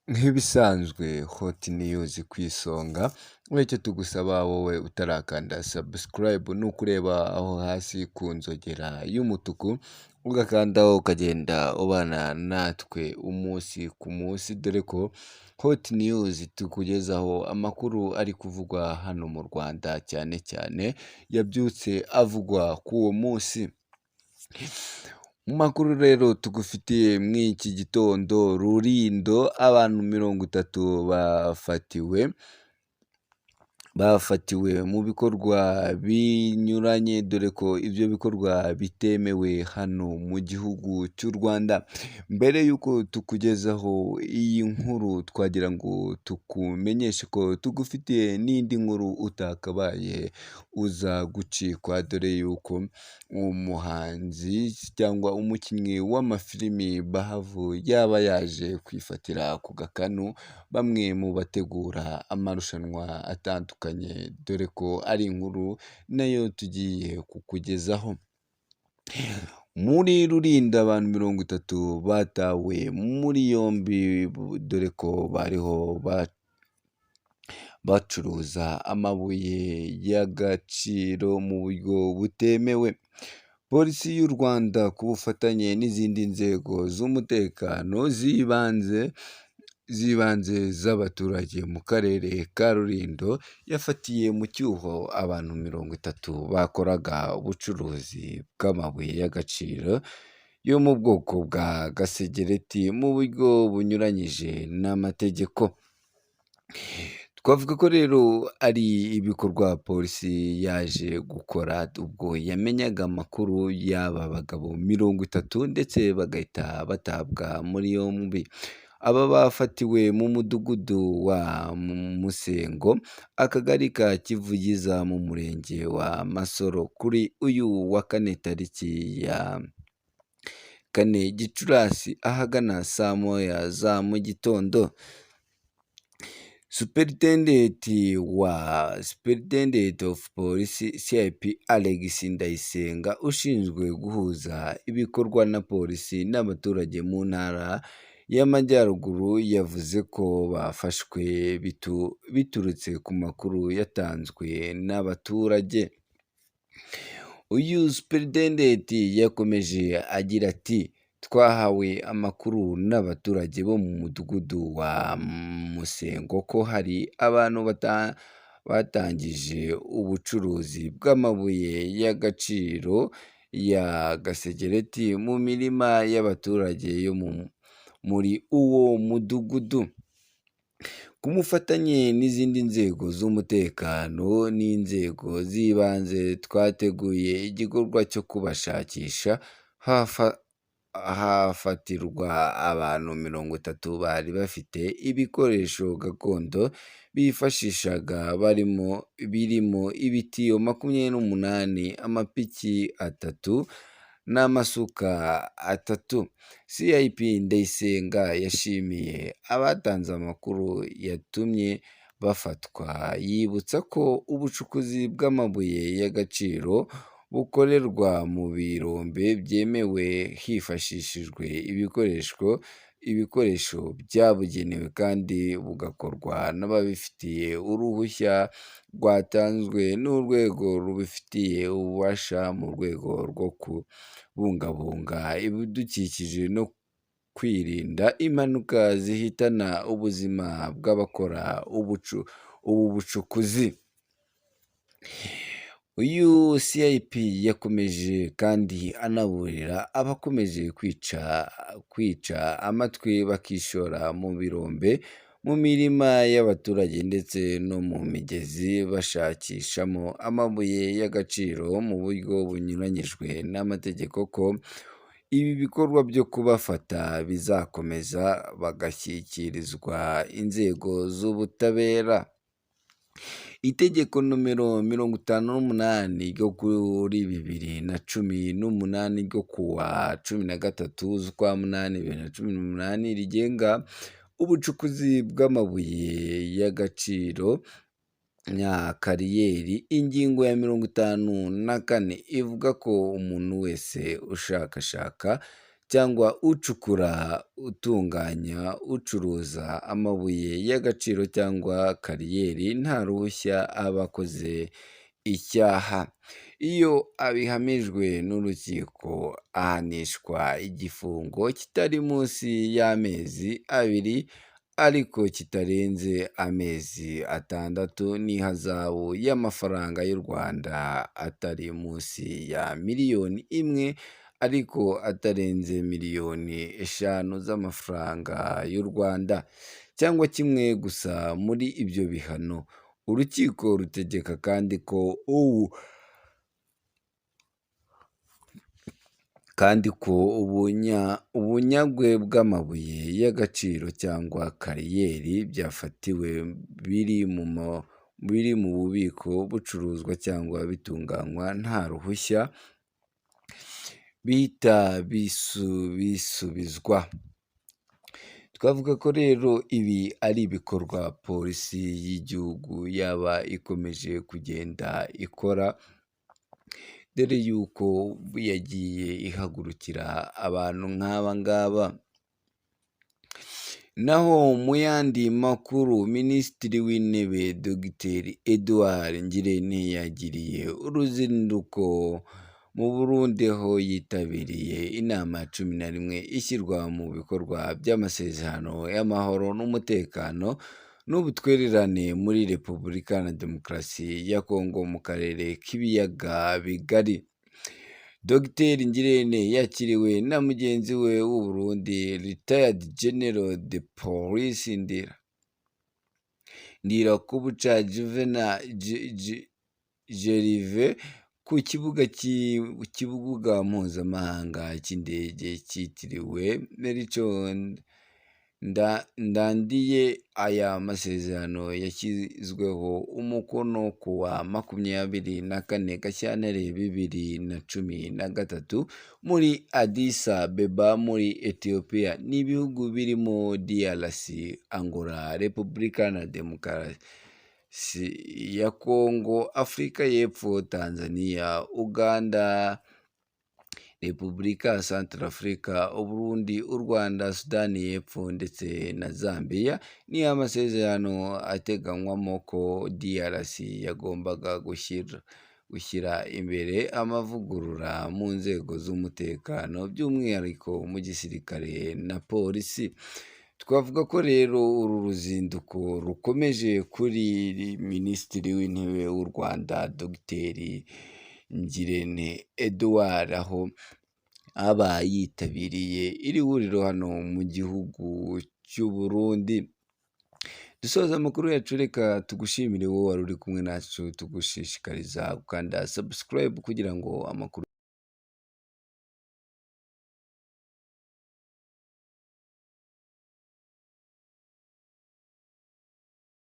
Nk'ibisanzwe Hot News ku isonga, icyo tugusaba wowe utarakanda subscribe ni ukureba aho hasi ku nzogera y'umutuku, ugakandaho ukagenda ubana natwe umunsi ku munsi, dore ko Hot News tukugezaho amakuru ari kuvugwa hano mu Rwanda, cyane cyane yabyutse avugwa k'uwo munsi. Mu makuru rero tugufitiye mw'iki gitondo, Rulindo abantu 30 bafatiwe mu bikorwa binyuranye, dore ko ibyo bikorwa bitemewe hano mu gihugu cy'u Rwanda. Mbere y'uko tukugezaho iyi nkuru, twagira ngo tukumenyeshe ko tugufitiye n'indi nkuru utakabaye uza gucikwa, dore y'uko umuhanzi cyangwa umukinnyi w'amafilimi Bahavu yaba yaje kwifatira ku gakanu bamwe mu bategura amarushanwa atandukanye, dore ko ari inkuru nayo tugiye kukugezaho. Muri Rulindo abantu 30 batawe muri yombi, dore ko bariho bacuruza amabuye y'agaciro mu buryo butemewe. Polisi y'u Rwanda ku bufatanye n'izindi nzego z'umutekano z'ibanze z'abaturage mu karere ka Rulindo, yafatiye mu cyuho abantu 30 bakoraga ubucuruzi bw'amabuye y'agaciro yo mu bwoko bwa gasegereti mu buryo bunyuranyije n'amategeko. Twavuga ko rero ari ibikorwa polisi yaje gukora ubwo yamenyaga amakuru y'aba bagabo 30 ndetse bagahita batabwa muri yombi. Aba bafatiwe mu mudugudu wa Musengo, akagari ka Kivugiza, mu murenge wa Masoro, kuri uyu wa kane tariki ya 4 Gicurasi ahagana saa moya za mu gitondo. Superintendent of Police CIP Alex Ndayisenga, ushinzwe guhuza ibikorwa na polisi n'abaturage mu ntara y'Amajyaruguru, yavuze ko bafashwe biturutse ku makuru yatanzwe n'abaturage. Uyu superintendent yakomeje agira ati: twahawe amakuru n'abaturage bo mu mudugudu wa Musengo ko hari abantu batangije ubucuruzi bw'amabuye y'agaciro ya gasegereti mu mirima y'abaturage yo muri uwo mudugudu. Ku bufatanye n'izindi nzego z'umutekano n'inzego z'ibanze, twateguye igikorwa cyo kubashakisha. Hafatirwa abantu 30 bari bafite ibikoresho gakondo bifashishaga birimo ibitiyo 28, amapiki 3 n'amasuka 3. CIP Ndayisenga yashimiye abatanze amakuru yatumye bafatwa, yibutsa ko ubucukuzi bw'amabuye y'agaciro bukorerwa mu birombe byemewe hifashishijwe ibikoresho byabugenewe kandi bugakorwa n'ababifitiye uruhushya rwatanzwe n'urwego rubifitiye ububasha mu rwego rwo kubungabunga ibidukikije no kwirinda impanuka zihitana ubuzima bw'abakora ubu bucukuzi. Uyu CIP yakomeje kandi anaburira abakomeje kwica amatwi bakishora mu birombe, mu mirima y'abaturage ndetse no mu migezi bashakishamo amabuye y'agaciro mu buryo bunyuranyijwe n'amategeko, ko ibi bikorwa byo kubafata bizakomeza bagashyikirizwa inzego z'ubutabera. Itegeko nomero 58 ryo kuri 2018 ryo kuwa 13 z'ukwa munani 2018 rigenga ubucukuzi bw'amabuye y'agaciro nka kariyeri, ingingo ya 54 ivuga ko umuntu wese ushakashaka cyangwa ucukura, utunganya, ucuruza amabuye y'agaciro cyangwa kariyeri nta ruhushya aba akoze icyaha. Iyo abihamijwe n'urukiko ahanishwa igifungo kitari munsi y'amezi abiri ariko kitarenze amezi atandatu n'ihazabu y'amafaranga y'u Rwanda atari munsi ya miliyoni imwe ariko atarenze miliyoni eshanu z'amafaranga y'u Rwanda cyangwa kimwe gusa muri ibyo bihano. Urukiko rutegeka kandi ko ubunyagwe bw'amabuye y'agaciro cyangwa kariyeri byafatiwe biri mu bubiko, bucuruzwa cyangwa bitunganywa nta ruhushya bihita bisubizwa. Twavuga ko rero ibi ari ibikorwa polisi y'igihugu yaba ikomeje kugenda ikora, dore yuko yagiye ihagurukira abantu nk'aba ngaba. Naho mu yandi makuru, Minisitiri w'Intebe Dr Edouard Ngirente yagiriye uruzinduko mu Burundi aho yitabiriye inama ya 11 ishyirwa mu bikorwa by'amasezerano y'amahoro n'umutekano n'ubutwererane muri Repubulika na Demokarasi ya Kongo mu karere k'ibiyaga bigari. Dr Ngirente yakiriwe na mugenzi we w'u Burundi, Retired General de Police Ndirakubuca Juvenal Gervais ku kibuga mpuzamahanga cy'indege cyitiriwe Melchior Ndadaye. Aya masezerano yashyizweho umukono ku wa 24 Gashyantare 2013 muri Addis Abeba muri Ethiopia n'ibihugu birimo DRC, Angola, Repubulika na Demokarasi ya Kongo, Afurika y'Epfo, Tanzania, Uganda, Repubulika Centrafrica, Uburundi, u Rwanda, Sudani y'Epfo ndetse na Zambia. Ni amasezerano ateganywamo ko DRC yagombaga gushyira imbere amavugurura mu nzego z'umutekano, by'umwihariko mu gisirikare na polisi. Twavuga ko rero uru ruzinduko rukomeje kuri Minisitiri w'Intebe w'u Rwanda Dr Ngirente Edouard, aho aba yitabiriye iri huriro hano mu gihugu cy'u Burundi. Dusoza amakuru yacu, reka tugushimire wowe wari uri kumwe nacu, tugushishikariza gukanda subscribe kugira ngo amakuru